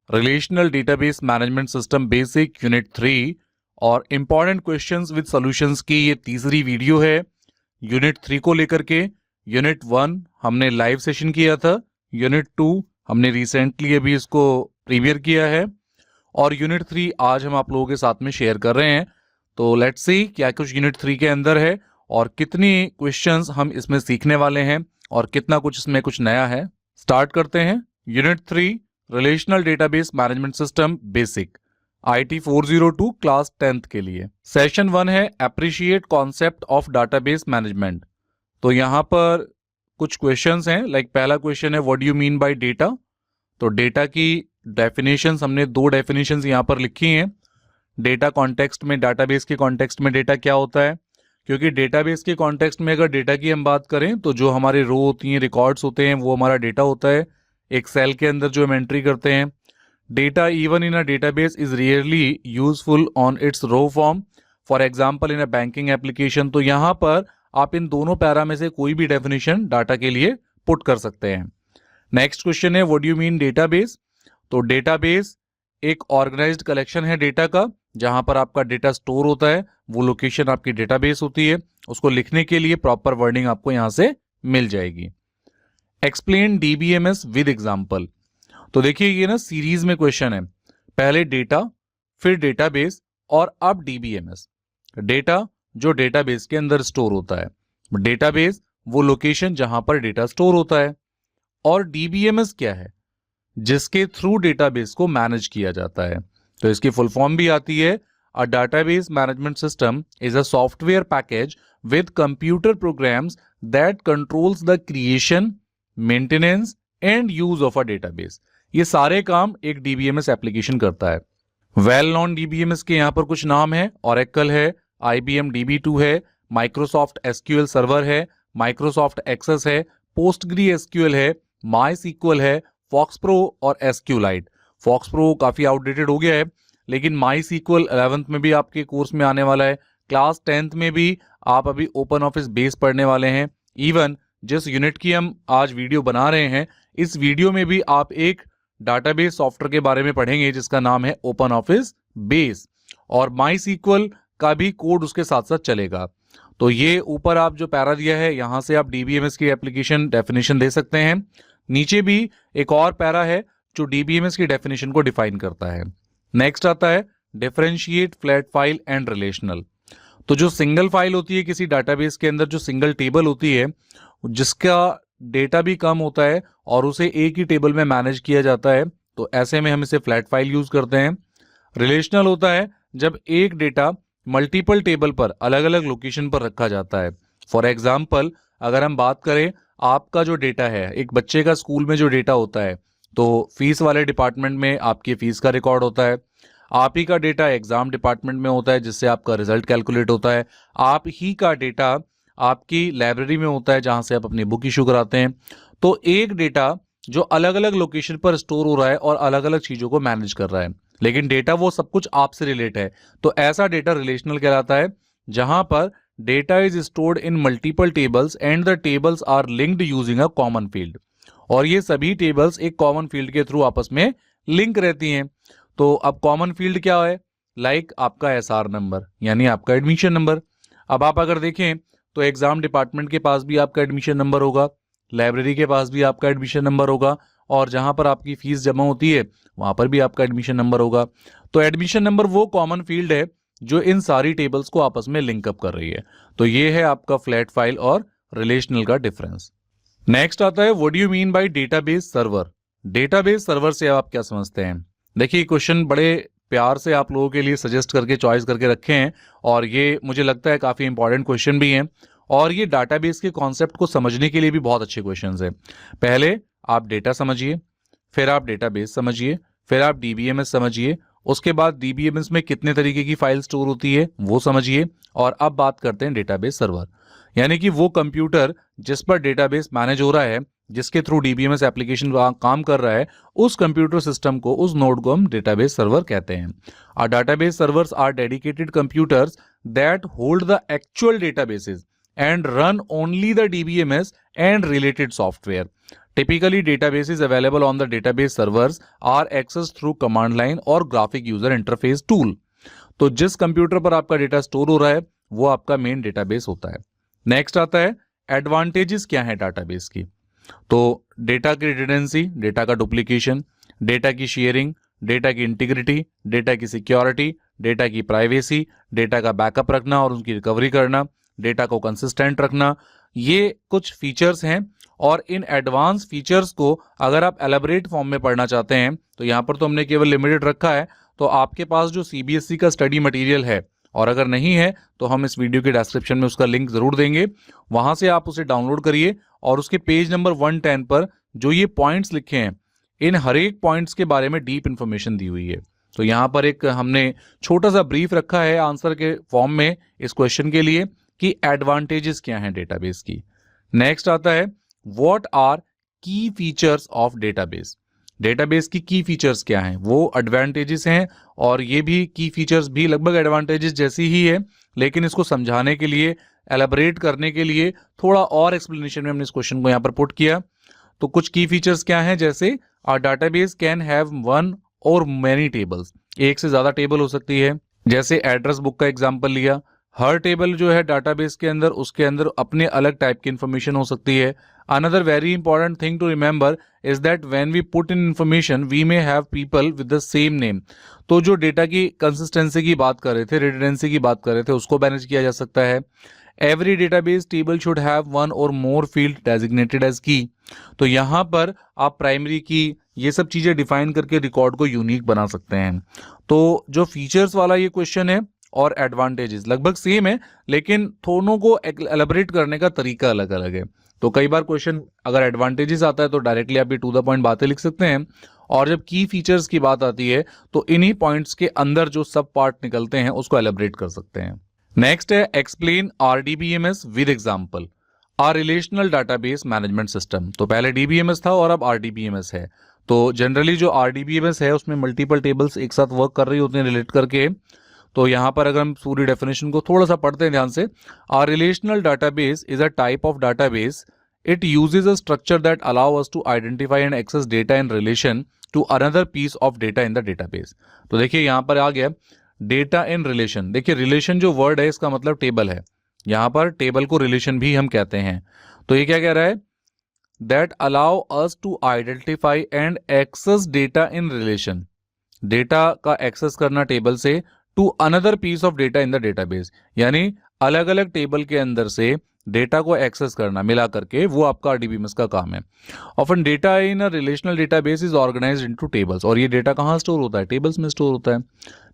Relational database management system basic unit 3 और important questions with solutions की ये तीसरी वीडियो है यूनिट 3 को लेकर के। यूनिट 1 हमने लाइव सेशन किया था, यूनिट 2 हमने रिसेंटली अभी इसको प्रीमियर किया है और यूनिट 3 आज हम आप लोगों के साथ में शेयर कर रहे हैं। तो लेट्स सी क्या कुछ यूनिट 3 के अंदर है और कितनी क्वेश्चंस हम इसमें सीखने वाले हैं और कितना कुछ इसमें कुछ नया है। स्टार्ट करते हैं। Unit 3 relational database management system basic IT 402 class 10th के लिए। सेशन 1 है appreciate concept of database management. तो यहाँ पर कुछ क्वेश्चंस हैं। पहला क्वेश्चन है what do you mean by data. तो डेटा की डेफिनेशंस हमने 2 डेफिनेशंस यहाँ पर लिखी हैं। डेटा कॉन्टेक्स्ट में, डाटाबेस के कॉन्टेक्स्ट में डेटा क्या होता है, क्योंकि डेटाबेस के कॉन्टेक्स्ट में अगर डेटा की हम बात करें तो जो हमारे रो होती हैं, रिकॉर्ड्स होते हैं, वो हमारा डेटा होता है। एक सेल के अंदर जो हम एंट्री करते हैं, data even in a database is rarely useful on its raw form, for example in a banking application. तो यहाँ पर आप इन दोनों पैरा में से कोई भी डेफिनेशन डाटा के लिए पुट कर सकते हैं। नेक्स्ट क्वेश्चन है what do you mean database. तो डेटाबेस एक ऑर्गेनाइज्ड कलेक्शन है डेटा का, जहां पर आपका डेटा स्टोर होता है, वो लोकेशन आपकी डेटाबेस होती है। उसको लिखने के लिए प्रॉपर वर्डिंग आपको यहां से मिल जाएगी। Explain DBMS with example. तो देखिए ये ना सीरीज में क्वेश्चन है, पहले डेटा, फिर डेटाबेस और अब DBMS। डेटा जो डेटाबेस के अंदर स्टोर होता है, डेटाबेस वो लोकेशन जहां पर डेटा स्टोर होता है, और DBMS क्या है, जिसके थ्रू डेटाबेस को मैनेज किया जाता है। तो इसकी फुल फॉर्म भी आती है a database management system is a software package with computer programs that controls the creation, maintenance and use of a database. ये सारे काम एक DBMS एप्लीकेशन करता है। वेल नॉन DBMS के यहां पर कुछ नाम है, ओरेकल है, IBM DB2 है, माइक्रोसॉफ्ट SQL सर्वर है, माइक्रोसॉफ्ट एक्सेस है, पोस्टग्री SQL है, MySQL है, फॉक्सप्रो और SQLite। फॉक्सप्रो काफी आउटडेटेड हो गया है, लेकिन MySQL 11th में भी आपके कोर्स में आने वाला है। क्लास 10th में भी आप अभी ओपन ऑफिस बेस पढ़ने वाले हैं। इवन जिस यूनिट की हम आज वीडियो बना रहे हैं, इस वीडियो में भी आप एक डाटाबेस सॉफ्टवेयर के बारे में पढ़ेंगे जिसका नाम है ओपन ऑफिस बेस, और MySQL का भी कोड उसके साथ साथ चलेगा। तो ये ऊपर आप जो पैरा दिया है, यहां से आप DBMS की एप्लीकेशन डेफिनेशन दे सकते हैं। नीचे भी एक और पैरा है जो DBMS की डेफिनेशन को डिफाइन करता है। नेक्स्ट आता है differentiate flat file and relational. तो जो सिंगल फाइल होती है किसी डाटाबेस के अंदर, जो सिंगल टेबल होती है जिसका डेटा भी कम होता है और उसे एक ही टेबल में मैनेज किया जाता है, तो ऐसे में हम इसे फ्लैट फाइल यूज करते हैं। रिलेशनल होता है जब एक डेटा मल्टीपल टेबल पर अलग अलग लोकेशन पर रखा जाता है। फॉर एग्जाम्पल अगर हम बात करें, आपका जो डेटा है, एक बच्चे का स्कूल में जो डेटा होता है, तो फीस वाले डिपार्टमेंट में आपकी फीस का रिकॉर्ड होता है। आप ही का डेटा एग्जाम डिपार्टमेंट में होता है जिससे आपका रिजल्ट कैलकुलेट होता है। आप ही का डेटा आपकी लाइब्रेरी में होता है जहां से आप अपनी बुक इशू कराते हैं। तो एक डेटा जो अलग अलग लोकेशन पर स्टोर हो रहा है और अलग अलग चीजों को मैनेज कर रहा है, लेकिन डेटा वो सब कुछ आपसे रिलेट है, तो ऐसा डेटा रिलेशनल कहलाता है। जहां पर data is stored in multiple tables and the tables are linked using a common field, और ये सभी टेबल्स एक कॉमन फील्ड के थ्रू आपस में लिंक रहती हैं। तो अब कॉमन फील्ड क्या है, लाइक आपका SR नंबर यानी आपका एडमिशन नंबर। अब आप अगर देखें तो एग्जाम डिपार्टमेंट के पास भी आपका एडमिशन नंबर होगा, लाइब्रेरी के पास भी आपका एडमिशन नंबर होगा, और जहां पर आपकी फीस जमा होती है वहां पर भी आपका एडमिशन नंबर होगा। तो एडमिशन नंबर वो कॉमन फील्ड है जो इन सारी टेबल्स को आपस में लिंकअप कर रही है। तो ये है आपका फ्लैट फाइल और रिलेशनल का डिफरेंस। नेक्स्ट आता है what do you mean by database server. Database server से आप क्या समझते हैं। देखिए क्वेश्चन बड़े प्यार से आप लोगों के लिए सजेस्ट करके चॉइस करके रखे हैं, और ये मुझे लगता है काफी इंपॉर्टेंट क्वेश्चन भी हैं, और ये डाटाबेस के कॉन्सेप्ट को समझने के लिए भी बहुत अच्छे क्वेश्चंस हैं। पहले आप डेटा समझिए, फिर आप डेटाबेस समझिए, फिर आप DBMS समझिए, उसके बाद DBMS में कितने तरीके की फाइल स्टोर होती है वो समझिए, और अब बात करते हैं डेटाबेस सर्वर, यानी कि वो कंप्यूटर जिस पर डेटाबेस मैनेज हो रहा है, जिसके थ्रू DBMS एप्लीकेशन काम कर रहा है, उस कंप्यूटर सिस्टम को, उस नोड को हम डेटाबेस सर्वर कहते हैं। और database servers are dedicated computers that hold the actual databases and run only the DBMS and related software. Typically databases available on the database servers are access through command line और graphic user interface tool. तो जिस computer पर आपका data store हो रहा है वो आपका मेन डेटाबेस होता है। नेक्स्ट आता है एडवांटेजेस क्या है डेटाबेस की। तो डेटा की रिडंडेंसी, डेटा का डुप्लीकेशन, डेटा की शेयरिंग, डेटा की इंटीग्रिटी, डेटा की सिक्योरिटी, डेटा की प्राइवेसी, डेटा का बैकअप रखना और उनकी रिकवरी करना, डेटा को कंसिस्टेंट रखना, ये कुछ फीचर्स हैं। और इन एडवांस फीचर्स को अगर आप एलेबरेट फॉर्म में पढ़ना चाहते हैं तो यहाँ पर तो हमने केवल लिमिटेड रखा है। तो आपके पास जो सीबीएसई का स्टडी मटेरियल है, और अगर नहीं है तो हम इस वीडियो के डिस्क्रिप्शन में उसका लिंक जरूर देंगे, वहां से आप उसे डाउनलोड करिए और उसके पेज नंबर 110 पर जो ये पॉइंट्स लिखे हैं, इन हर एक पॉइंट्स के बारे में डीप इंफॉर्मेशन दी हुई है। तो यहाँ पर एक हमने छोटा सा ब्रीफ रखा है आंसर के फॉर्म में इस क्वेश्चन के लिए कि एडवांटेजेस क्या हैं डेटाबेस की। नेक्स्ट आता है व्हाट आर की फीचर्स ऑफ डेटाबेस। डेटाबेस की फीचर्स क्या हैं, वो एडवांटेजेस हैं और ये भी की फीचर्स भी लगभग एडवांटेजेस जैसी ही है, लेकिन इसको समझाने के लिए, एलाबरेट करने के लिए थोड़ा और एक्सप्लेनेशन में हमने इस क्वेश्चन को यहाँ पर पुट किया। तो कुछ की फीचर्स क्या हैं, जैसे a database can have one और मेनी टेबल्स, एक से ज्यादा टेबल हो सकती है। जैसे एड्रेस बुक का एग्जांपल लिया, हर टेबल जो है डाटाबेस के अंदर, उसके अंदर अपने अलग टाइप की इंफॉर्मेशन हो सकती है। Another very important thing to remember is that when we put in information we may have people with the same name. तो जो डेटा की कंसिस्टेंसी की बात कर रहे थे, रिडंडेंसी की बात कर रहे थे, उसको मैनेज किया जा सकता है। Every database table should have one और मोर फील्ड डेजिग्नेटेड एज की। तो यहाँ पर आप प्राइमरी की, ये सब चीजें डिफाइन करके रिकॉर्ड को यूनिक बना सकते हैं। तो जो फीचर्स वाला ये क्वेश्चन है और एडवांटेजेस लगभग सेम है, लेकिन दोनों को एलाबरेट करने का तरीका अलग अलग है। तो कई बार क्वेश्चन अगर एडवांटेजेस आता है तो डायरेक्टली आप ये टू द पॉइंट बातें लिख सकते हैं, और जब की फीचर्स की बात आती है तो इन्हीं पॉइंट्स के अंदर जो सब पार्ट निकलते हैं उसको एलाबरेट कर सकते हैं। नेक्स्ट है explain RDBMS with example. R relational database management system. तो पहले डीबीएमएस था और अब आरडीबीएमएस है। तो जनरली जो आरडीबीएमएस है उसमें मल्टीपल टेबल्स एक साथ वर्क कर रही होती हैं रिलेट करके। तो यहाँ पर अगर हम पूरी डेफिनेशन को थोड़ा सा पढ़ते हैं ध्यान से, R relational database is a type of database, it uses a structure that allow us to identify and access data in relation to another piece of data in the database. तो देखिए यहाँ पर आ गया डेटा इन रिलेशन। देखिए relation जो word है इसका मतलब टेबल है, यहाँ पर टेबल को रिलेशन भी हम कहते हैं। तो ये क्या कह रहा है, that allow us to identify and access data in relation, data का एक्सेस करना टेबल से to another piece of data in the database, यानी अलग अलग टेबल के अंदर से डेटा को एक्सेस करना मिला करके, वो आपका आरडीबीएमएस का काम है। Often data in a relational database is organised into tables, और ये डेटा कहाँ स्टोर होता है, टेबल्स में स्टोर होता है।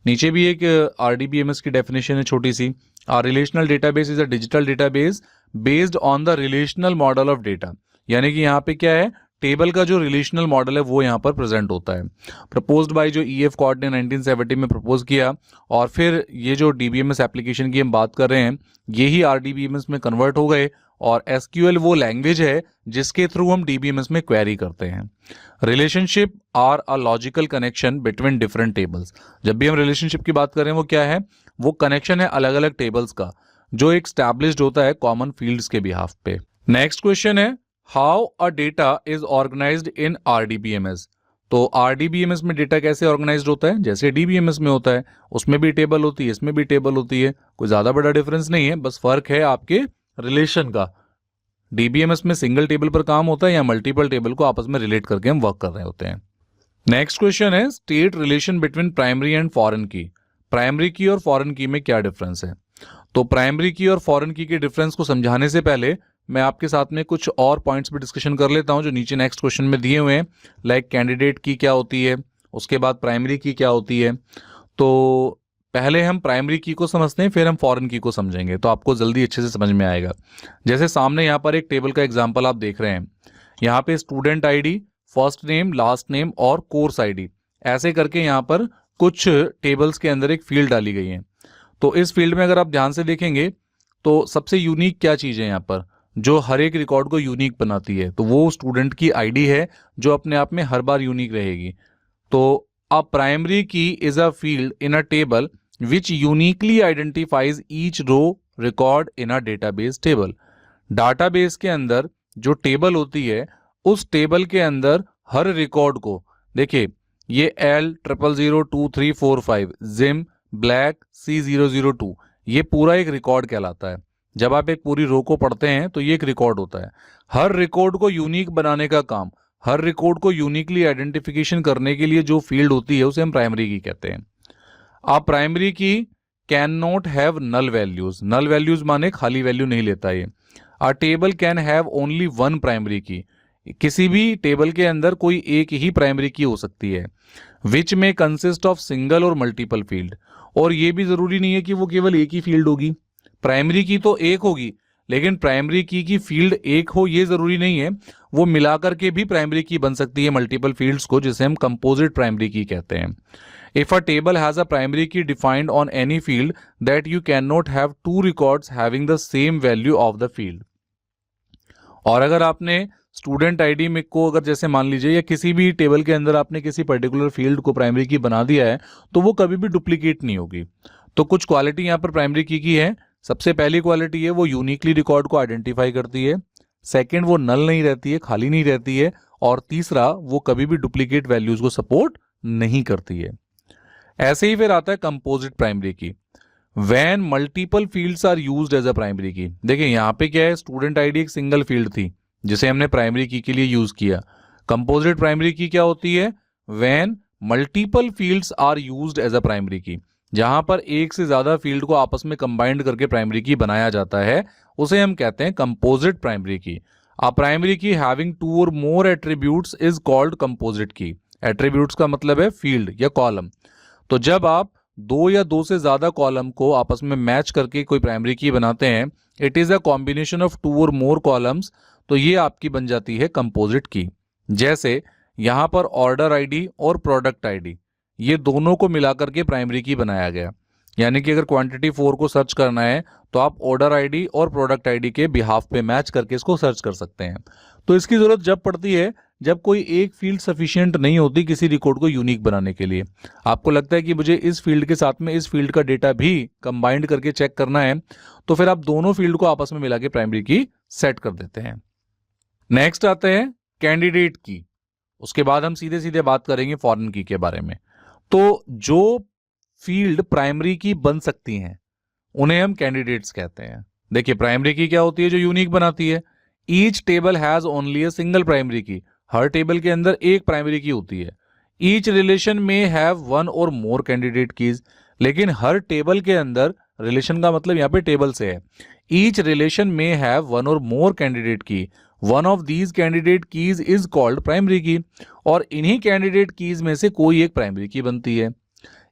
नीचे भी एक आरडीबीएमएस की डेफिनेशन है छोटी सी, R relational database is a digital database based on the relational model of data, यानी कि यहाँ पे क्या है, टेबल का जो रिलेशनल मॉडल है वो यहाँ पर प्रेजेंट होता है। प्रपोज्ड बाय जो ईएफ कॉर्ड ने 1970 में प्रपोज किया, और फिर ये जो डीबीएमएस एप्लीकेशन की हम बात कर रहे हैं यही आरडीबीएमएस में कन्वर्ट हो गए, और एसक्यूएल वो लैंग्वेज है जिसके थ्रू हम डीबीएमएस में क्वेरी करते हैं। Relationship are a logical connection between different tables. जब भी हम रिलेशनशिप की बात कर रहे हैं वो क्या है, वो कनेक्शन है अलग अलग टेबल्स का, जो एक स्टैब्लिश्ड होता है कॉमन फील्ड्स के बिहाफ पे। नेक्स्ट क्वेश्चन है how a data is organised in RDBMS. तो आरडीबीएमएस में डेटा कैसे ऑर्गेनाइज्ड होता है, जैसे डीबीएमएस में होता है, उसमें भी टेबल होती है, इसमें भी टेबल होती है, कोई ज्यादा बड़ा डिफरेंस नहीं है, बस फर्क है आपके रिलेशन का। डीबीएमएस में सिंगल टेबल पर काम होता है या मल्टीपल टेबल को आपस में रिलेट करके हम वर्क कर रहे होते हैं। नेक्स्ट क्वेश्चन है state relation between primary and foreign की। प्राइमरी की और फॉरेन की में क्या डिफरेंस है। तो प्राइमरी की और फॉरेन की के डिफरेंस को समझाने से पहले मैं आपके साथ में कुछ और पॉइंट्स भी डिस्कशन कर लेता हूं जो नीचे नेक्स्ट क्वेश्चन में दिए हुए हैं, लाइक कैंडिडेट की क्या होती है, उसके बाद प्राइमरी की क्या होती है। तो पहले हम प्राइमरी की को समझते हैं, फिर हम फॉरेन की को समझेंगे, तो आपको जल्दी अच्छे से समझ में आएगा। जैसे सामने यहाँ पर एक टेबल का एग्जाम्पल आप देख रहे हैं, यहाँ पे student ID, first name, last name और कोर्स आईडी, ऐसे करके यहाँ पर कुछ टेबल्स के अंदर एक फील्ड डाली गई है। तो इस फील्ड में अगर आप ध्यान से देखेंगे तो सबसे यूनिक क्या चीज़ है यहाँ पर, जो हर एक रिकॉर्ड को यूनिक बनाती है, तो वो स्टूडेंट की आईडी है जो अपने आप में हर बार यूनिक रहेगी। तो a primary key is a field in a table which uniquely identifies each row record in a database table. Database के अंदर जो टेबल होती है उस टेबल के अंदर हर रिकॉर्ड को, देखिए ये L000235 जिम ब्लैक C002, ये पूरा एक रिकॉर्ड कहलाता है। जब आप एक पूरी रो को पढ़ते हैं तो ये एक रिकॉर्ड होता है। हर रिकॉर्ड को यूनिक बनाने का काम, हर रिकॉर्ड को यूनिकली आइडेंटिफिकेशन करने के लिए जो फील्ड होती है उसे हम प्राइमरी की कहते हैं। आप primary key can not have null values, null values माने खाली वैल्यू नहीं लेता ये। A table can have only one primary key, किसी भी टेबल के अंदर कोई एक ही प्राइमरी की हो सकती है। विच में कंसिस्ट ऑफ सिंगल और मल्टीपल फील्ड, और ये भी जरूरी नहीं है कि वो केवल एक ही फील्ड होगी। प्राइमरी की तो एक होगी, लेकिन प्राइमरी की फील्ड एक हो ये जरूरी नहीं है, वो मिलाकर के भी प्राइमरी की बन सकती है मल्टीपल फील्ड्स को, जिसे हम कंपोजिट प्राइमरी की कहते हैं। If a table has a primary key defined on any field that you can not have two records having the same value of the field. और अगर आपने स्टूडेंट आईडी में को अगर जैसे मान लीजिए या किसी भी टेबल के अंदर आपने किसी पर्टिकुलर फील्ड को प्राइमरी की बना दिया है तो वो कभी भी डुप्लीकेट नहीं होगी। तो कुछ क्वालिटी यहाँ पर प्राइमरी की है। सबसे पहली क्वालिटी है वो यूनिकली रिकॉर्ड को आइडेंटिफाई करती है। सेकंड, वो नल नहीं रहती है, खाली नहीं रहती है। और तीसरा, वो कभी भी डुप्लीकेट वैल्यूज को सपोर्ट नहीं करती है। ऐसे ही फिर आता है composite primary key. When multiple fields are used as a primary key. देखिए यहाँ पे क्या है, स्टूडेंट आईडी एक सिंगल फील्ड थी जिसे हमने प्राइमरी की के लिए यूज किया। कंपोजिट प्राइमरी की क्या होती है, when multiple fields are used as a primary key, जहां पर एक से ज्यादा फील्ड को आपस में कंबाइंड करके प्राइमरी की बनाया जाता है, उसे हम कहते हैं कंपोजिट प्राइमरी की। अ प्राइमरी की having to or more attributes is called composite key. Attributes का मतलब है फील्ड या कॉलम। तो जब आप दो या दो से ज्यादा कॉलम को आपस में मैच करके कोई प्राइमरी की बनाते हैं, it is a combination of two or more columns, तो ये आपकी बन जाती है कंपोजिट की। जैसे यहां पर ऑर्डर आईडी और प्रोडक्ट आईडी, ये दोनों को मिलाकर के प्राइमरी की बनाया गया। यानी कि अगर क्वांटिटी 4 को सर्च करना है तो आप ऑर्डर आईडी और प्रोडक्ट आईडी के बिहाफ पे मैच करके इसको सर्च कर सकते हैं। तो इसकी जरूरत जब पड़ती है जब कोई एक फील्ड सफिशिएंट नहीं होती किसी रिकॉर्ड को यूनिक बनाने के लिए। आपको लगता है कि मुझे इस फील्ड के साथ में इस फील्ड का डेटा भी कंबाइंड करके चेक करना है, तो फिर आप दोनों फील्ड को आपस में मिला के प्राइमरी की सेट कर देते हैं। नेक्स्ट आते हैं कैंडिडेट की। उसके बाद हम सीधे सीधे बात करेंगे फॉरेन की के बारे में। तो जो फील्ड प्राइमरी की बन सकती हैं उन्हें हम कैंडिडेट्स कहते हैं। देखिए प्राइमरी की क्या होती है, जो यूनिक बनाती है। Each table has only a single primary की, हर टेबल के अंदर एक प्राइमरी की होती है। ईच रिलेशन में हैव वन और मोर कैंडिडेट कीज, लेकिन हर टेबल के अंदर, रिलेशन का मतलब यहाँ पे टेबल से है, ईच रिलेशन में हैव वन और मोर कैंडिडेट की, one of these candidate keys is called primary की, और इन्हीं कैंडिडेट कीज में से कोई एक प्राइमरी की बनती है।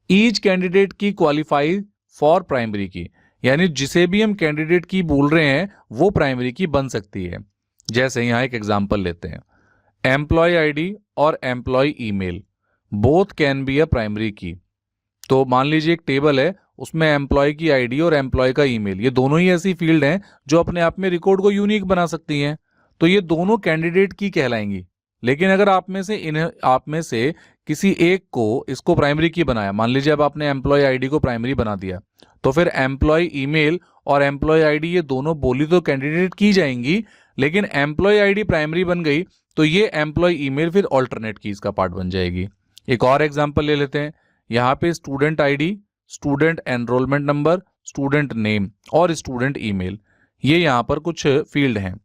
ईच कैंडिडेट की क्वालिफाई फॉर प्राइमरी की, यानी जिसे भी हम कैंडिडेट की बोल रहे हैं वो प्राइमरी की बन सकती है। जैसे यहां एक एग्जांपल लेते हैं, एम्प्लॉय आईडी और employee email both can be a primary key. तो मान लीजिए एक टेबल है, उसमें एम्प्लॉय की आईडी और एम्प्लॉय का ईमेल, ये दोनों ही ऐसी फील्ड हैं जो अपने आप में रिकॉर्ड को यूनिक बना सकती हैं, तो ये दोनों कैंडिडेट की कहलाएंगी। लेकिन अगर आप में से किसी एक को इसको प्राइमरी की बनाया, मान लीजिए अब आपने एम्प्लॉय आईडी को प्राइमरी बना दिया, तो फिर एम्प्लॉय ईमेल और एम्प्लॉय आईडी ये दोनों बोली तो कैंडिडेट की जाएंगी, लेकिन एम्प्लॉय आईडी प्राइमरी बन गई तो ये एम्प्लॉय ईमेल फिर ऑल्टरनेट कीज का पार्ट बन जाएगी। एक और एग्जांपल ले लेते हैं, यहाँ पे student ID, student enrolment number, student name और स्टूडेंट ईमेल, ये यहाँ पर कुछ फील्ड हैं।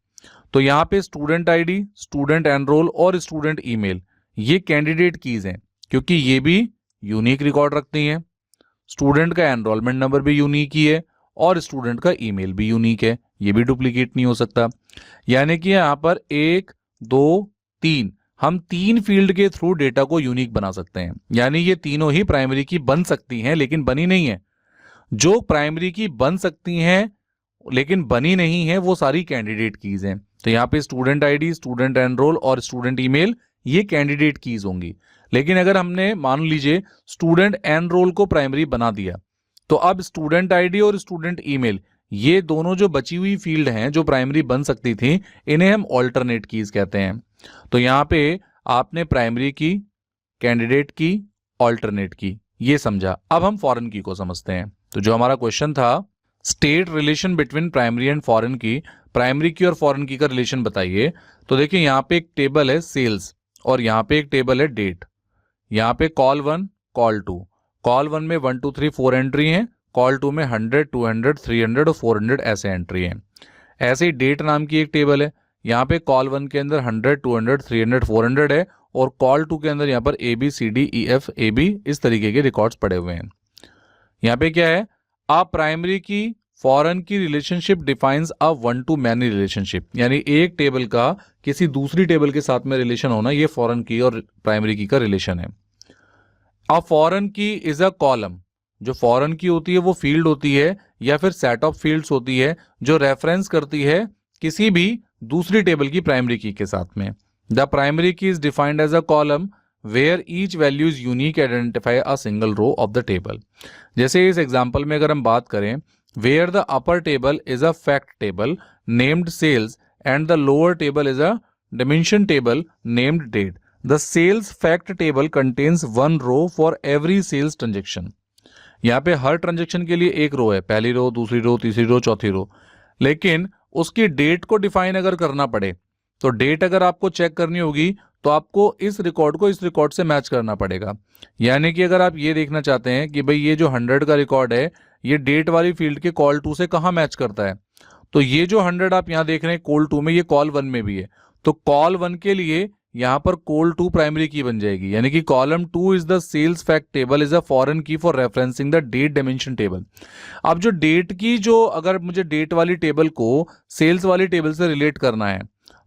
तो यहाँ पे स्टूडेंट आईडी, स्टूडेंट एनरोल और स्टूडेंट ईमेल ये कैंडिडेट कीज हैं, क्योंकि ये भी यूनिक रिकॉर्ड रखती हैं। स्टूडेंट का एनरोलमेंट नंबर भी यूनिक ही है और स्टूडेंट का ईमेल भी यूनिक है, ये भी डुप्लीकेट नहीं हो सकता। यानी कि यहाँ पर 1, 2, 3 हम 3 फील्ड के थ्रू डेटा को यूनिक बना सकते हैं। यानी ये तीनों ही प्राइमरी की बन सकती हैं लेकिन बनी नहीं है। जो प्राइमरी की बन सकती हैं लेकिन बनी नहीं है वो सारी कैंडिडेट कीज हैं। तो यहाँ पे स्टूडेंट आईडी, स्टूडेंट एनरोल और स्टूडेंट ईमेल ये कैंडिडेट कीज होंगी। लेकिन अगर हमने मान लीजिए स्टूडेंट एनरोल को प्राइमरी बना दिया, तो अब स्टूडेंट आईडी और स्टूडेंट ईमेल ये दोनों जो बची हुई फील्ड हैं जो प्राइमरी बन सकती थी, इन्हें हम ऑल्टरनेट कीज कहते हैं। तो यहाँ पे आपने प्राइमरी की, कैंडिडेट की, ऑल्टरनेट की, ये समझा। अब हम फॉरेन की को समझते हैं। तो जो हमारा क्वेश्चन था state relation between primary and foreign की, प्राइमरी की और फॉरेन की का रिलेशन बताइए। तो देखिए यहाँ पे एक टेबल है सेल्स और यहाँ पे एक टेबल है डेट। यहाँ पे कॉल 1 कॉल 2, कॉल 1 में 1 2 3 4 एंट्री हैं, कॉल 2 में 100 200 300 और 400 ऐसे एंट्री हैं। ऐसे ही डेट नाम की एक टेबल है, यहाँ पे कॉल 1 के अंदर 100 200 300 400 है और कॉल 2 के अंदर यहाँ पर ABCDEF AB इस तरीके के रिकॉर्ड्स पड़े हुए हैं। यहाँ पे क्या है, आ प्राइमरी की फॉरेन की relationship defines a one two many relationship, यानी एक टेबल का किसी दूसरी टेबल के साथ में रिलेशन होना, ये फॉरेन की और प्राइमरी की का रिलेशन है। अ फॉरेन की इज अ कॉलम, जो फॉरेन की होती है वो फील्ड होती है या फिर सेट ऑफ फील्ड्स होती है जो रेफरेंस करती है किसी भी दूसरी टेबल की प्राइमरी की के साथ में। The primary key is defined as a column where each value is unique identify a single row of the table. जैसे इस एग्जाम्पल में अगर हम बात करें, where the upper table is a fact table named sales and the lower table is a dimension table named date, the sales fact table contains one row for every sales transaction. यहाँ पे हर transaction के लिए एक रो है, पहली रो, दूसरी रो, तीसरी रो, चौथी रो, लेकिन उसकी डेट को डिफाइन अगर करना पड़े तो डेट अगर आपको चेक करनी होगी तो आपको इस रिकॉर्ड को इस रिकॉर्ड से मैच करना पड़ेगा। यानी कि अगर आप ये देखना चाहते हैं कि भाई ये जो 100 का रिकॉर्ड है ये डेट वाली फील्ड के कॉल 2 से कहाँ मैच करता है, तो ये जो 100 आप यहाँ देख रहे हैं कॉल 2 में, ये कॉल 1 में भी है, तो कॉल 1 के लिए यहाँ पर कॉल 2 प्राइमरी की बन जाएगी। यानी कि column 2 is the sales fact table is a foreign key for referencing the date dimension table. अब जो डेट की, जो अगर मुझे डेट वाली टेबल को सेल्स वाली टेबल से रिलेट करना है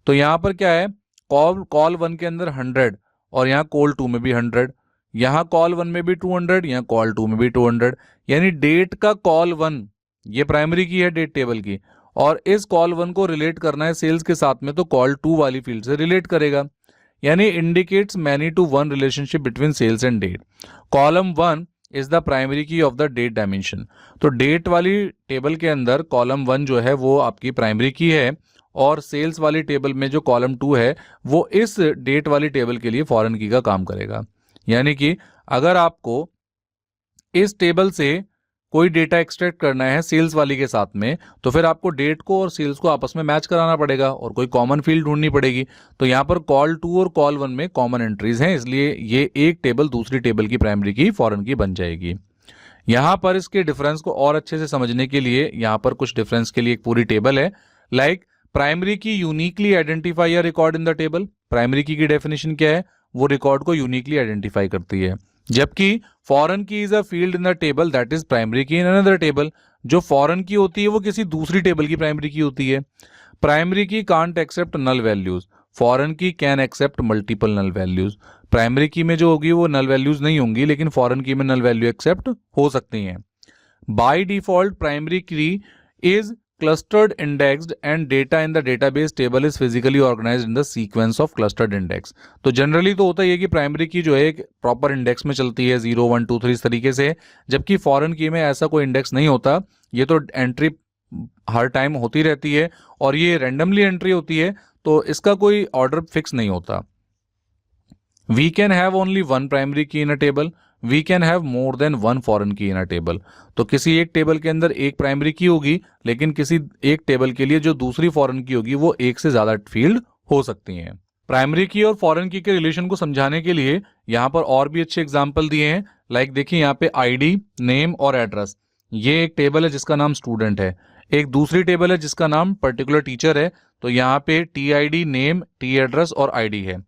तो यहाँ पर क्या है, कॉल 1 के अंदर 100 और यहाँ कॉल 2 में भी 100, यहाँ कॉल 1 में भी 200, यहाँ कॉल 2 में भी 200, यानी डेट का कॉल 1 ये प्राइमरी की है डेट टेबल की, और इस कॉल 1 को रिलेट करना है सेल्स के साथ में तो कॉल 2 वाली फील्ड से रिलेट करेगा, यानी indicates many to one relationship between sales and date. Column 1 is the primary key of the date dimension, तो डेट वाली टेबल के अंदर कॉलम 1 जो है वो आपकी प्राइमरी की है और सेल्स वाली टेबल में जो कॉलम 2 है वो इस डेट वाली टेबल के लिए फॉरेन की का काम करेगा। यानी कि अगर आपको इस टेबल से कोई डेटा एक्सट्रैक्ट करना है सेल्स वाली के साथ में तो फिर आपको डेट को और सेल्स को आपस में मैच कराना पड़ेगा और कोई कॉमन फील्ड ढूंढनी पड़ेगी। तो यहाँ पर कॉल 2 और कॉल 1 में कॉमन एंट्रीज हैं, इसलिए ये एक टेबल दूसरी टेबल की प्राइमरी की फॉरेन की बन जाएगी। यहाँ पर इसके डिफरेंस को और अच्छे से समझने के लिए यहाँ पर कुछ डिफरेंस के लिए एक पूरी टेबल है। लाइक प्राइमरी की uniquely identify a record in the table, primary की डेफिनेशन क्या है, वो रिकॉर्ड को यूनिकली आइडेंटिफाई करती है, जबकि फॉरेन की is a field in the table that is primary key in another table, जो फॉरेन की होती है वो किसी दूसरी टेबल की प्राइमरी की होती है। Primary key can't accept null values, foreign key can accept multiple null values. Primary key में जो होगी वो नल वैल्यूज नहीं होंगी, लेकिन फॉरेन की में नल वैल्यू एक्सेप्ट हो सकती हैं। By default primary key is clustered indexed and data in the database table is physically organized in the sequence of clustered index। तो जनरली तो होता है कि प्राइमरी की जो है एक प्रॉपर इंडेक्स में चलती है 0 1 2 3 इस तरीके से, जबकि फॉरेन की में ऐसा कोई इंडेक्स नहीं होता, ये तो एंट्री हर टाइम होती रहती है और ये रैंडमली एंट्री होती है, तो इसका कोई ऑर्डर फिक्स नहीं होता। We can have only one primary key in a table, we can have more than one foreign key in a table. तो किसी एक टेबल के अंदर एक प्राइमरी की होगी, लेकिन किसी एक टेबल के लिए जो दूसरी फॉरेन की होगी वो एक से ज्यादा फील्ड हो सकती हैं। प्राइमरी की और फॉरेन की के रिलेशन को समझाने के लिए यहाँ पर और भी अच्छे एग्जाम्पल दिए हैं। लाइक देखिए यहाँ पे आईडी, नेम और एड्रेस, ये एक टेबल है जिसका नाम स्टूडेंट है, एक दूसरी टेबल है जिसका नाम पर्टिकुलर टीचर है, तो यहाँ पे T I D, name, T address और आईडी है।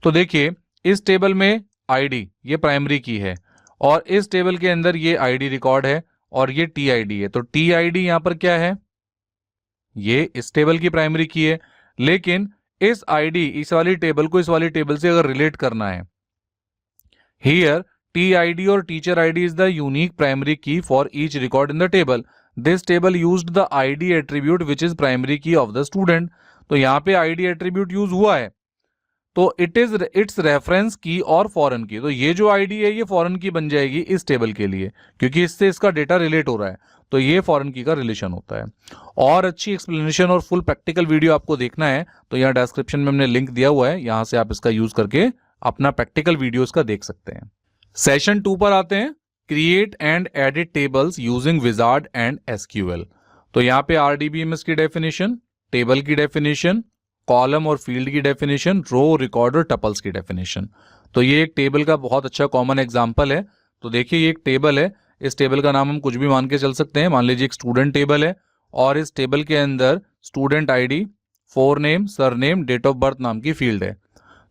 तो देखिए इस टेबल में आईडी ये प्राइमरी की है और इस टेबल के अंदर ये आईडी रिकॉर्ड है और ये टी आईडी है, तो टी आईडी यहां पर क्या है, ये इस टेबल की प्राइमरी की है, लेकिन इस आईडी इस वाली टेबल को इस वाली टेबल से अगर रिलेट करना है, हियर टी आईडी और teacher ID is the unique primary key for each record in the table, this table used the ID attribute which is primary key of the student. तो यहाँ पे ID attribute use हुआ है तो it's reference की और foreign की, तो ये जो आईडी है ये फॉरेन की बन जाएगी इस टेबल के लिए, क्योंकि इससे इसका डेटा रिलेट हो रहा है, तो ये फॉरेन की का रिलेशन होता है। और अच्छी एक्सप्लेनेशन और फुल प्रैक्टिकल वीडियो आपको देखना है तो यहाँ डिस्क्रिप्शन में हमने लिंक दिया हुआ है, यहाँ से आप इसका यूज करके अपना प्रैक्टिकल वीडियो इसका देख सकते हैं। सेशन 2 पर आते हैं। Create and edit tables using wizard and SQL. तो यहाँ पे आरडीबीएमएस की डेफिनेशन, टेबल की डेफिनेशन, कॉलम और फील्ड की डेफिनेशन, रो, रिकॉर्ड और टपल्स की डेफिनेशन। तो ये एक टेबल का बहुत अच्छा कॉमन एग्जांपल है। तो देखिए ये एक टेबल है, इस टेबल का नाम हम कुछ भी मान के चल सकते हैं। मान लीजिए एक स्टूडेंट टेबल है और इस टेबल के अंदर student ID, forename, surname, date of birth नाम की फील्ड है।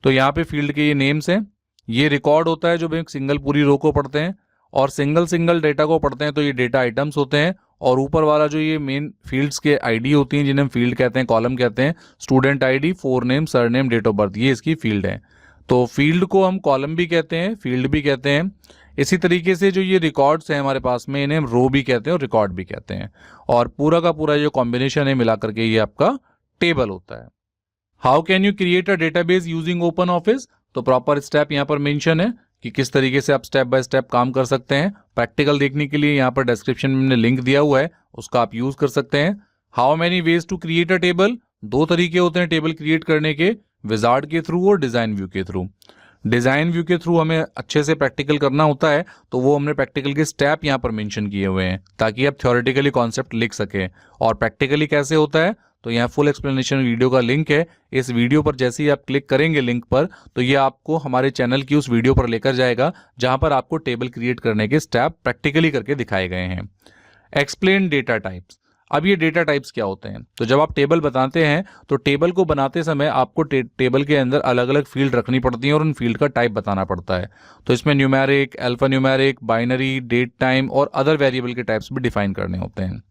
तो यहाँ पे फील्ड के ये नेम्स हैं। ये रिकॉर्ड होता है जो भी एक सिंगल पूरी रो को पढ़ते हैं, और सिंगल सिंगल डेटा को पढ़ते हैं तो ये डेटा आइटम्स होते हैं। और ऊपर वाला जो ये मेन फील्ड्स के आईडी होती हैं जिन्हें हम फील्ड कहते हैं, कॉलम कहते हैं, student ID, forename, surname, date of birth, ये इसकी फील्ड है। तो फील्ड को हम कॉलम भी कहते हैं, फील्ड भी कहते हैं। इसी तरीके से जो ये रिकॉर्ड्स हैं हमारे पास में, इन्हें हम रो भी कहते हैं और रिकॉर्ड भी कहते हैं। और पूरा का पूरा जो कॉम्बिनेशन है मिला करके ये आपका टेबल होता है। How can you create a database using open office? तो प्रॉपर स्टेप यहाँ पर मेंशन है कि किस तरीके से आप स्टेप बाय स्टेप काम कर सकते हैं। प्रैक्टिकल देखने के लिए यहाँ पर डिस्क्रिप्शन में मैंने लिंक दिया हुआ है, उसका आप यूज कर सकते हैं। How many ways to create a table? दो तरीके होते हैं टेबल क्रिएट करने के, विजार्ड के थ्रू और डिजाइन व्यू के थ्रू। डिजाइन व्यू के थ्रू हमें अच्छे से प्रैक्टिकल करना होता है, तो वो हमने प्रैक्टिकल के स्टेप यहाँ पर मेंशन किए हुए हैं ताकि आप थ्योरेटिकली कॉन्सेप्ट लिख सकें। और प्रैक्टिकली कैसे होता है तो यहाँ फुल एक्सप्लेनेशन वीडियो का लिंक है। इस वीडियो पर जैसे ही आप क्लिक करेंगे लिंक पर, तो ये आपको हमारे चैनल की उस वीडियो पर लेकर जाएगा जहां पर आपको टेबल क्रिएट करने के स्टेप प्रैक्टिकली करके दिखाए गए हैं। Explain data types. अब ये डेटा टाइप्स क्या होते हैं? तो जब आप टेबल बनाते हैं तो टेबल को बनाते समय आपको टेबल के अंदर अलग अलग फील्ड रखनी पड़ती हैं और उन फील्ड का टाइप बताना पड़ता है। तो इसमें numeric, alpha numeric, binary, date time और अदर वेरिएबल के टाइप्स भी डिफाइन करने होते हैं।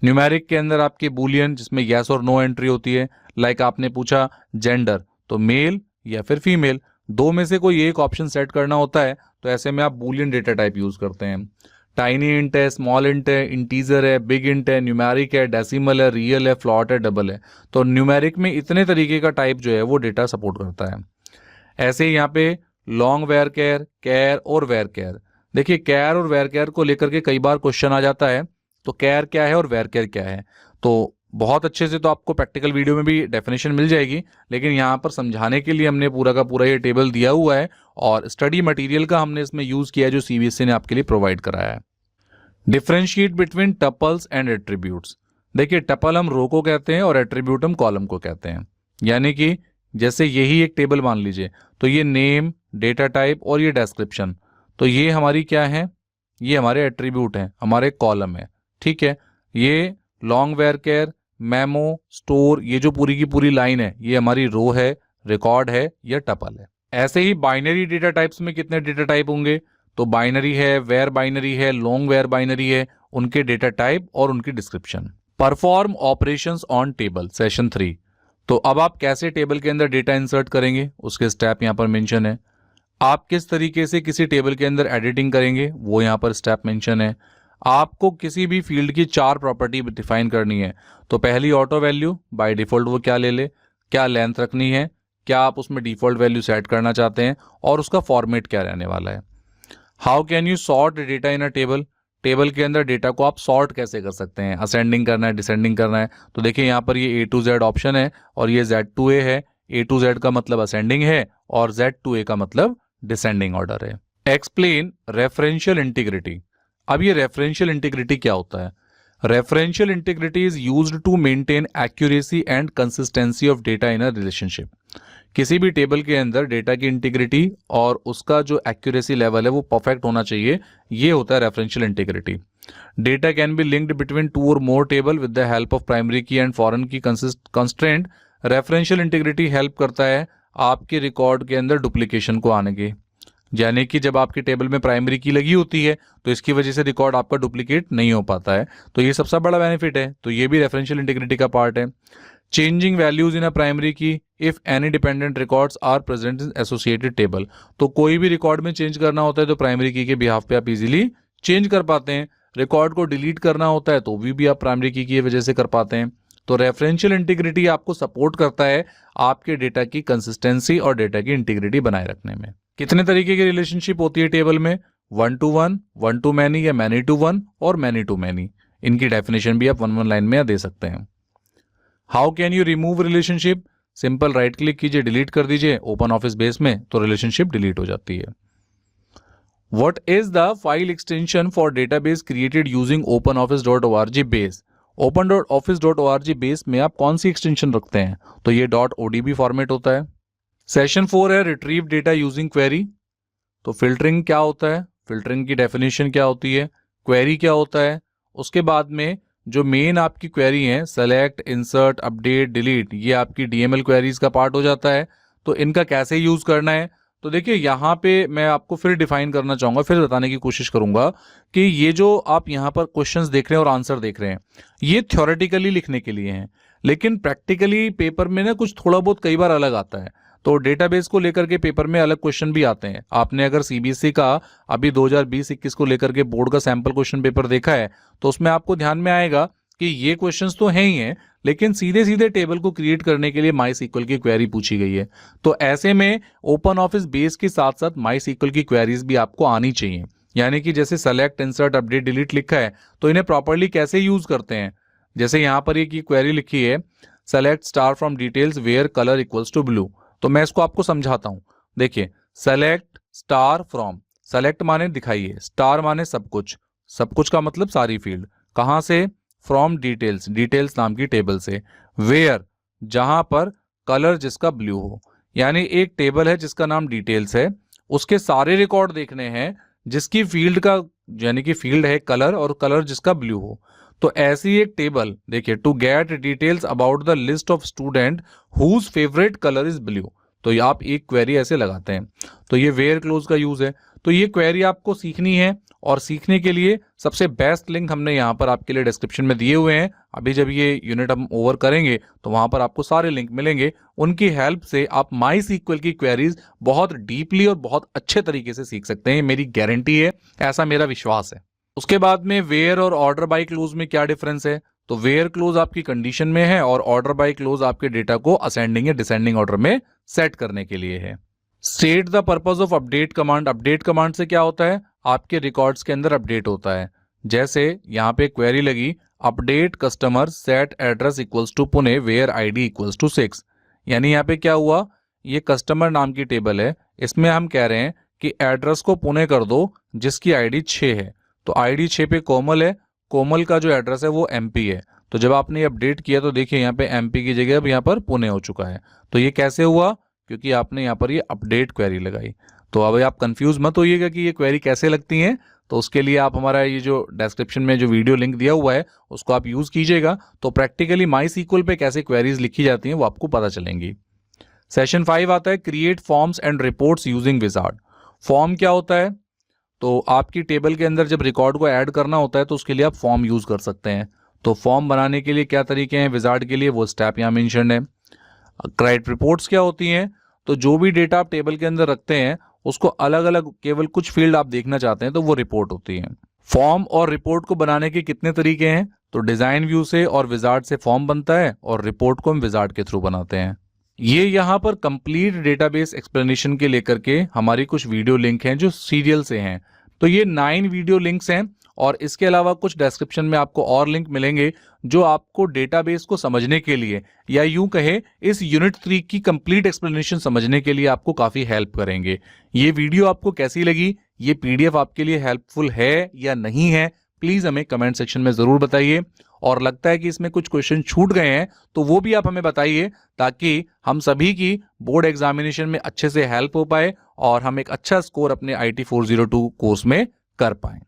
न्यूमेरिक के अंदर आपके बूलियन जिसमें यस और नो एंट्री होती है। लाइक आपने पूछा जेंडर, तो मेल या फिर फीमेल, दो में से कोई एक ऑप्शन सेट करना होता है, तो ऐसे में आप बूलियन डेटा टाइप यूज करते हैं। टाइनी इंट है, स्मॉल इंट है, इंटीजर है, बिग इंट है, न्यूमेरिक है, डेसिमल है, रियल है, फ्लॉट है, डबल है। तो न्यूमेरिक में इतने तरीके का टाइप जो है वो डेटा सपोर्ट करता है। ऐसे ही यहाँ पे लॉन्ग वेर केयर, केयर और वेर केयर। देखिए केयर और वेर केयर को लेकर के कई बार क्वेश्चन आ जाता है, तो केयर क्या है और वेर केयर क्या है। तो बहुत अच्छे से तो आपको प्रैक्टिकल वीडियो में भी डेफिनेशन मिल जाएगी, लेकिन यहाँ पर समझाने के लिए हमने पूरा का पूरा ये टेबल दिया हुआ है और स्टडी मटेरियल का हमने इसमें यूज किया है जो सीबीएसई ने आपके लिए प्रोवाइड कराया है। Differentiate between tuples and attributes. देखिए टपल हम रो को कहते हैं और एट्रीब्यूट हम कॉलम को कहते हैं। यानी कि जैसे यही एक टेबल मान लीजिए, तो ये नेम, डेटा टाइप और ये डिस्क्रिप्शन, तो ये हमारी क्या है, ये हमारे एट्रीब्यूट हैं, हमारे कॉलम है। ठीक है, ये long varchar, memo, store, ये जो पूरी की पूरी लाइन है ये हमारी रो है, रिकॉर्ड है या टपल है। ऐसे ही बाइनरी डेटा टाइप्स में कितने डेटा टाइप होंगे? तो बाइनरी है, वेर बाइनरी है, लॉन्ग वेर बाइनरी है, उनके डेटा टाइप और उनकी description. Perform operations on table, session 3। तो अब आप कैसे टेबल के अंदर डेटा इंसर्ट करेंगे उसके स्टेप यहाँ पर मेंशन है। आप किस तरीके से किसी टेबल के अंदर एडिटिंग करेंगे वो यहाँ पर स्टेप मेंशन है। आपको किसी भी फील्ड की 4 प्रॉपर्टी डिफाइन करनी है। तो पहली ऑटो वैल्यू, बाय डिफॉल्ट वो क्या ले ले, क्या लेंथ रखनी है, क्या आप उसमें डिफॉल्ट वैल्यू सेट करना चाहते हैं और उसका फॉर्मेट क्या रहने वाला है। How can you sort data in a table? Table के अंदर डेटा को आप सॉर्ट कैसे कर सकते हैं, असेंडिंग करना है, डिसेंडिंग करना है। तो देखिए यहाँ पर ये A to Z ऑप्शन है और ये Z to A है। A to Z का मतलब असेंडिंग है और Z to A का मतलब डिसेंडिंग ऑर्डर है। Explain referential integrity. अब ये रेफरेंशियल इंटीग्रिटी क्या होता है? Referential integrity is used to maintain accuracy and consistency of data in a relationship. किसी भी टेबल के अंदर डेटा की इंटीग्रिटी और उसका जो एक्यूरेसी लेवल है वो परफेक्ट होना चाहिए, ये होता है referential integrity. Data can be linked between 2 और more table with the help of primary key and foreign key constraint. Referential integrity help करता है आपके रिकॉर्ड के अंदर डुप्लीकेशन को आने की, यानी कि जब आपके टेबल में प्राइमरी की लगी होती है तो इसकी वजह से रिकॉर्ड आपका डुप्लीकेट नहीं हो पाता है। तो ये सबसे बड़ा बेनिफिट है, तो ये भी रेफरेंशियल इंटीग्रिटी का पार्ट है। Changing values in a primary key if any dependent records are present in associated table. तो कोई भी रिकॉर्ड में चेंज करना होता है तो प्राइमरी की के बिहाफ पे आप इजीली चेंज कर पाते हैं। रिकॉर्ड को डिलीट करना होता है तो भी आप प्राइमरी की वजह से कर पाते हैं। तो रेफरेंशियल इंटीग्रिटी आपको सपोर्ट करता है आपके डेटा की कंसिस्टेंसी और डेटा की इंटीग्रिटी बनाए रखने में। कितने तरीके की रिलेशनशिप होती है टेबल में? 1 to 1, 1 to many या many to 1 और many to many। इनकी डेफिनेशन भी आप 1 लाइन में दे सकते हैं। How can you remove relationship? Simple right click कीजिए, डिलीट कर दीजिए ओपन ऑफिस बेस में, तो रिलेशनशिप डिलीट हो जाती है। What is the file extension for database created using openoffice.org base? open.office.org base में आप कौन सी एक्सटेंशन रखते हैं? तो ये .odb फॉर्मेट होता है। सेशन 4 है रिट्रीव डेटा यूजिंग क्वेरी। तो फिल्टरिंग क्या होता है, फिल्टरिंग की डेफिनेशन क्या होती है, क्वेरी क्या होता है, उसके बाद में जो मेन आपकी क्वेरी है सेलेक्ट, इंसर्ट, अपडेट, डिलीट, ये आपकी डीएमएल क्वेरीज का पार्ट हो जाता है। तो इनका कैसे यूज करना है, तो देखिए यहाँ पे मैं आपको फिर डिफाइन करना चाहूँगा, फिर बताने की कोशिश करूँगा कि ये जो आप यहाँ पर क्वेश्चंस देख रहे हैं और आंसर देख रहे हैं ये थ्योरेटिकली लिखने के लिए हैं, लेकिन प्रैक्टिकली पेपर में ना कुछ थोड़ा बहुत कई बार अलग आता है। तो डेटाबेस को लेकर के पेपर में अलग क्वेश्चन भी आते हैं। आपने अगर सीबीएसई का अभी 2020-21 को लेकर के बोर्ड का सैंपल क्वेश्चन पेपर देखा है तो उसमें आपको ध्यान में आएगा कि ये क्वेश्चंस तो हैं ही हैं, लेकिन सीधे सीधे टेबल को क्रिएट करने के लिए माईसीक्वल की क्वेरी पूछी गई है। तो ऐसे में ओपन ऑफिस बेस के साथ साथ माईसीक्वल की क्वेरीज भी आपको आनी चाहिए। यानी कि जैसे सेलेक्ट, इंसर्ट, अपडेट, डिलीट लिखा है तो इन्हें प्रॉपरली कैसे यूज करते हैं। जैसे यहाँ पर एक क्वेरी लिखी है select star from details where colour equals to blue. तो मैं इसको आपको समझाता हूं। देखिए सेलेक्ट स्टार फ्रॉम, सेलेक्ट माने दिखाइए, स्टार माने सब कुछ, सब कुछ का मतलब सारी फील्ड, कहां से, फ्रॉम डिटेल्स, डिटेल्स नाम की टेबल से, वेयर जहां पर, कलर जिसका ब्लू हो। यानी एक टेबल है जिसका नाम डिटेल्स है, उसके सारे रिकॉर्ड देखने हैं जिसकी फील्ड का यानी कि फील्ड है कलर और कलर जिसका ब्लू हो। तो ऐसी एक टेबल देखिए to get details about the list of student whose favourite colour is blue. तो ये आप एक क्वेरी ऐसे लगाते हैं। तो ये वेयर क्लोज का यूज है। तो ये क्वेरी आपको सीखनी है और सीखने के लिए सबसे बेस्ट लिंक हमने यहाँ पर आपके लिए डिस्क्रिप्शन में दिए हुए हैं। अभी जब ये यूनिट हम ओवर करेंगे तो वहां पर आपको सारे लिंक मिलेंगे। उनकी हेल्प से आप माईसीक्वल की क्वेरीज बहुत डीपली और बहुत अच्छे तरीके से सीख सकते हैं, मेरी गारंटी है, ऐसा मेरा विश्वास है। उसके बाद में वेयर और ऑर्डर बाय क्लोज में क्या डिफरेंस है, तो वेयर क्लोज आपकी कंडीशन में है और ऑर्डर बाय क्लोज आपके डेटा को असेंडिंग या डिसेंडिंग ऑर्डर में सेट करने के लिए है। State the purpose of update command, update command से क्या होता है, आपके रिकॉर्ड्स के अंदर अपडेट होता है। जैसे यहाँ पे क्वेरी लगी update customer set address equals to Pune where ID equals to 6। यानी यहाँ पे क्या हुआ, ये कस्टमर नाम की टेबल है, इसमें हम कह रहे हैं कि एड्रेस को पुणे कर दो जिसकी आईडी 6 है। तो आईडी 6 पे कोमल है, कोमल का जो एड्रेस है वो एमपी है। तो जब आपने ये अपडेट किया तो देखिए यहाँ पे एमपी की जगह अब यहाँ पर पुणे हो चुका है। तो ये कैसे हुआ, क्योंकि आपने यहाँ पर ये अपडेट क्वेरी लगाई। तो अब आप कंफ्यूज मत होइएगा कि ये क्वेरी कैसे लगती हैं। तो उसके लिए आप हमारा ये जो डिस्क्रिप्शन में जो वीडियो लिंक दिया हुआ है उसको आप यूज कीजिएगा, तो प्रैक्टिकली माईसीक्वल पे कैसे क्वेरीज लिखी जाती हैं वो आपको पता चलेंगी। सेशन 5 आता है create forms and reports using wizard. Form क्या होता है, तो आपकी टेबल के अंदर जब रिकॉर्ड को ऐड करना होता है तो उसके लिए आप फॉर्म यूज कर सकते हैं। तो फॉर्म बनाने के लिए क्या तरीके हैं विजार्ड के लिए, वो स्टेप यहाँ मेंशन है। क्रिएट रिपोर्ट्स क्या होती हैं, तो जो भी डेटा आप टेबल के अंदर रखते हैं उसको अलग अलग केवल कुछ फील्ड आप देखना चाहते हैं तो वो रिपोर्ट होती है। फॉर्म और रिपोर्ट को बनाने के कितने तरीके हैं, तो डिजाइन व्यू से और विजार्ड से फॉर्म बनता है और रिपोर्ट को हम विजार्ड के थ्रू बनाते हैं। ये यहाँ पर कंप्लीट डेटाबेस एक्सप्लेनेशन के लेकर के हमारी कुछ वीडियो लिंक हैं जो सीरियल से हैं। तो ये 9 वीडियो लिंक्स हैं और इसके अलावा कुछ डिस्क्रिप्शन में आपको और लिंक मिलेंगे जो आपको डेटाबेस को समझने के लिए या यूं कहे इस यूनिट 3 की कंप्लीट एक्सप्लेनेशन समझने के लिए आपको काफी हेल्प करेंगे। ये वीडियो आपको कैसी लगी, ये पीडीएफ आपके लिए हेल्पफुल है या नहीं है, प्लीज हमें कमेंट सेक्शन में जरूर बताइए। और लगता है कि इसमें कुछ क्वेश्चन छूट गए हैं तो वो भी आप हमें बताइए, ताकि हम सभी की बोर्ड एग्जामिनेशन में अच्छे से हेल्प हो पाए और हम एक अच्छा स्कोर अपने IT 402 कोर्स में कर पाएं।